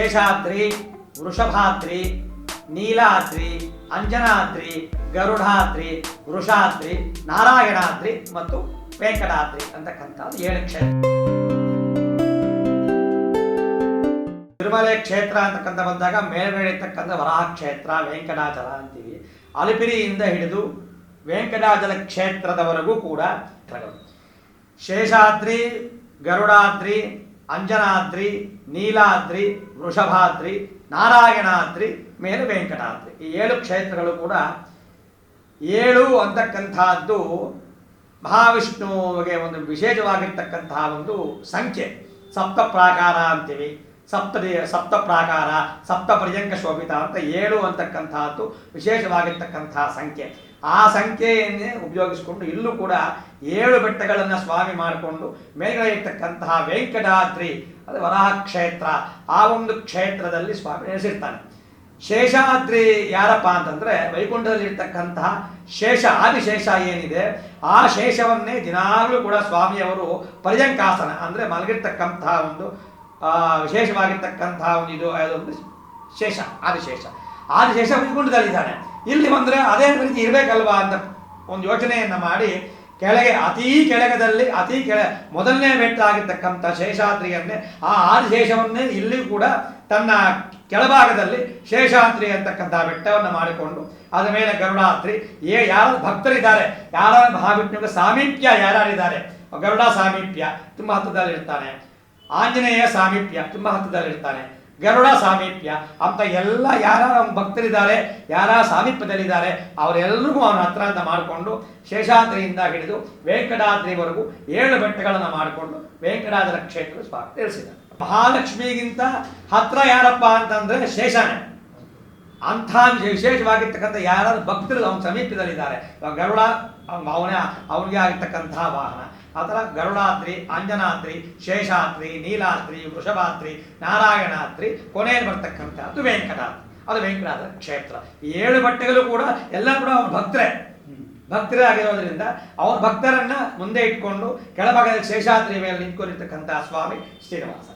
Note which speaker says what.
Speaker 1: ಶೇಷಾದ್ರಿ, ವೃಷಭಾದ್ರಿ, ನೀಲಾದ್ರಿ, ಅಂಜನಾದ್ರಿ, ಗರುಡಾದ್ರಿ, ವೃಷಾದ್ರಿ, ನಾರಾಯಣಾದ್ರಿ ಮತ್ತು ವೆಂಕಟಾದ್ರಿ ಅಂತಕ್ಕಂಥ 7 ಕ್ಷೇತ್ರ. ತಿರುಮಲೆ ಕ್ಷೇತ್ರ ಅಂತಕ್ಕಂಥ ಬಂದಾಗ ಮೇಲ್ಗಡೆ ಇರ್ತಕ್ಕಂಥ ವರಾಹ ಕ್ಷೇತ್ರ, ವೆಂಕಟಾಚಲ ಅಂತೀವಿ. ಅಲಿಪಿರಿಯಿಂದ ಹಿಡಿದು ವೆಂಕಟಾಚಲ ಕ್ಷೇತ್ರದವರೆಗೂ ಕೂಡ ಶೇಷಾದ್ರಿ, ಗರುಡಾದ್ರಿ, ಅಂಜನಾದ್ರಿ, ನೀಲಾದ್ರಿ, ವೃಷಭಾದ್ರಿ, ನಾರಾಯಣಾದ್ರಿ, ಮೇಲೆ ವೆಂಕಟಾದ್ರಿ, ಈ 7 ಕ್ಷೇತ್ರಗಳು ಕೂಡ 7 ಅಂತಕ್ಕಂಥದ್ದು ಮಹಾವಿಷ್ಣುವಿಗೆ ಒಂದು ವಿಶೇಷವಾಗಿರ್ತಕ್ಕಂತಹ ಒಂದು ಸಂಖ್ಯೆ. ಸಪ್ತ ಪ್ರಾಕಾರ ಅಂತೀವಿ, ಸಪ್ತ ಪ್ರಾಕಾರ, ಸಪ್ತ ಪರ್ಯಂಕ ಶೋಭಿತ ಅಂತ 7 ಅಂತಕ್ಕಂಥದ್ದು ವಿಶೇಷವಾಗಿರ್ತಕ್ಕಂತಹ ಸಂಖ್ಯೆ. ಆ ಸಂಖ್ಯೆಯನ್ನೇ ಉಪಯೋಗಿಸಿಕೊಂಡು ಇಲ್ಲೂ ಕೂಡ 7 ಬೆಟ್ಟಗಳನ್ನು ಸ್ವಾಮಿ ಮಾಡಿಕೊಂಡು ಮೇಲ್ಗಡೆ ಇರ್ತಕ್ಕಂತಹ ವೆಂಕಟಾದ್ರಿ, ಅದು ವರಾಹ ಕ್ಷೇತ್ರ, ಆ ಒಂದು ಕ್ಷೇತ್ರದಲ್ಲಿ ಸ್ವಾಮಿ ನೆಲೆಸಿರ್ತಾನೆ. ಶೇಷಾದ್ರಿ ಯಾರಪ್ಪ ಅಂತಂದರೆ ವೈಕುಂಠದಲ್ಲಿರ್ತಕ್ಕಂತಹ ಶೇಷ, ಆದಿಶೇಷ ಏನಿದೆ ಆ ಶೇಷವನ್ನೇ ದಿನಾಗಲೂ ಕೂಡ ಸ್ವಾಮಿಯವರು ಪರ್ಯಂಕಾಸನ ಅಂದರೆ ಮಲಗಿರ್ತಕ್ಕಂತಹ ಒಂದು ವಿಶೇಷವಾಗಿರ್ತಕ್ಕಂತಹ ಒಂದು ಅದೊಂದು ಶೇಷ, ಆದಿಶೇಷ ವೈಕುಂಠದಲ್ಲಿದ್ದಾನೆ. ಇಲ್ಲಿ ಬಂದರೆ ಅದೇ ರೀತಿ ಇರಬೇಕಲ್ವಾ ಅಂತ ಒಂದು ಯೋಚನೆಯನ್ನು ಮಾಡಿ ಕೆಳಗೆ ಅತೀ ಮೊದಲನೇ ಬೆಟ್ಟ ಆಗಿರ್ತಕ್ಕಂಥ ಶೇಷಾದ್ರಿಯನ್ನೇ, ಆ ಆದಿಶೇಷವನ್ನೇ ಇಲ್ಲಿ ಕೂಡ ತನ್ನ ಕೆಳಭಾಗದಲ್ಲಿ ಶೇಷಾದ್ರಿ ಅಂತಕ್ಕಂಥ ಬೆಟ್ಟವನ್ನು ಮಾಡಿಕೊಂಡು ಅದರ ಮೇಲೆ ಗರುಡಾದ್ರಿ, ಯಾರು ಭಕ್ತರಿದ್ದಾರೆ, ಯಾರ ಮಹಾವಿಷ್ಣುವಿಗೆ ಸಾಮೀಪ್ಯ ಯಾರಿದ್ದಾರೆ, ಗರುಡ ಸಾಮೀಪ್ಯ ತುಂಬ ಹತ್ತಿರದಲ್ಲಿರ್ತಾನೆ, ಆಂಜನೇಯ ಸಾಮೀಪ್ಯ ತುಂಬ ಹತ್ತಿರದಲ್ಲಿರ್ತಾನೆ, ಗರುಡ ಸಾಮೀಪ್ಯ ಅಂತ ಎಲ್ಲ ಯಾರ ಭಕ್ತರಿದ್ದಾರೆ, ಯಾರ ಸಾಮೀಪ್ಯದಲ್ಲಿದ್ದಾರೆ ಅವರೆಲ್ಲರಿಗೂ ಅವನ ಹತ್ರ ಅಂತ ಮಾಡಿಕೊಂಡು ಶೇಷಾದ್ರಿಯಿಂದ ಹಿಡಿದು ವೆಂಕಟಾದ್ರಿವರೆಗೂ 7 ಬೆಟ್ಟಗಳನ್ನು ಮಾಡಿಕೊಂಡು ವೆಂಕಟಾದ್ರಿ ಕ್ಷೇತ್ರ ಸ್ವಾಮಿ ತಿಳಿಸಿದ್ದಾರೆ. ಮಹಾಲಕ್ಷ್ಮಿಗಿಂತ ಹತ್ರ ಯಾರಪ್ಪ ಅಂತಂದ್ರೆ ಶೇಷನೇ. ಅಂಥ ವಿಶೇಷವಾಗಿರ್ತಕ್ಕಂಥ ಯಾರಾದ್ರೂ ಭಕ್ತರು ಅವನ ಸಮೀಪದಲ್ಲಿದ್ದಾರೆ. ಗರುಡ ಅವನಿಗೆ ಆಗಿರ್ತಕ್ಕಂತಹ ವಾಹನ. ಆ ಥರ ಗರುಡಾದ್ರಿ, ಅಂಜನಾದ್ರಿ, ಶೇಷಾದ್ರಿ, ನೀಲಾದ್ರಿ, ವೃಷಭಾದ್ರಿ, ನಾರಾಯಣಾದ್ರಿ, ಕೊನೆಯಲ್ಲಿ ಬರ್ತಕ್ಕಂಥದ್ದು ವೆಂಕಟಾದ್ರಿ, ಅದು ವೆಂಕಟಾದ್ರಿ ಕ್ಷೇತ್ರ. ಈ 7 ಬೆಟ್ಟಗಳು ಕೂಡ ಎಲ್ಲ ಕೂಡ ಅವನ ಭಕ್ತರೇ ಆಗಿರೋದ್ರಿಂದ ಅವನ ಭಕ್ತರನ್ನ ಮುಂದೆ ಇಟ್ಕೊಂಡು ಕೆಳಭಾಗದಲ್ಲಿ ಶೇಷಾದ್ರಿ ಮೇಲೆ ನಿಂತ್ಕೊಂಡಿರ್ತಕ್ಕಂಥ ಸ್ವಾಮಿ ಶ್ರೀನಿವಾಸ.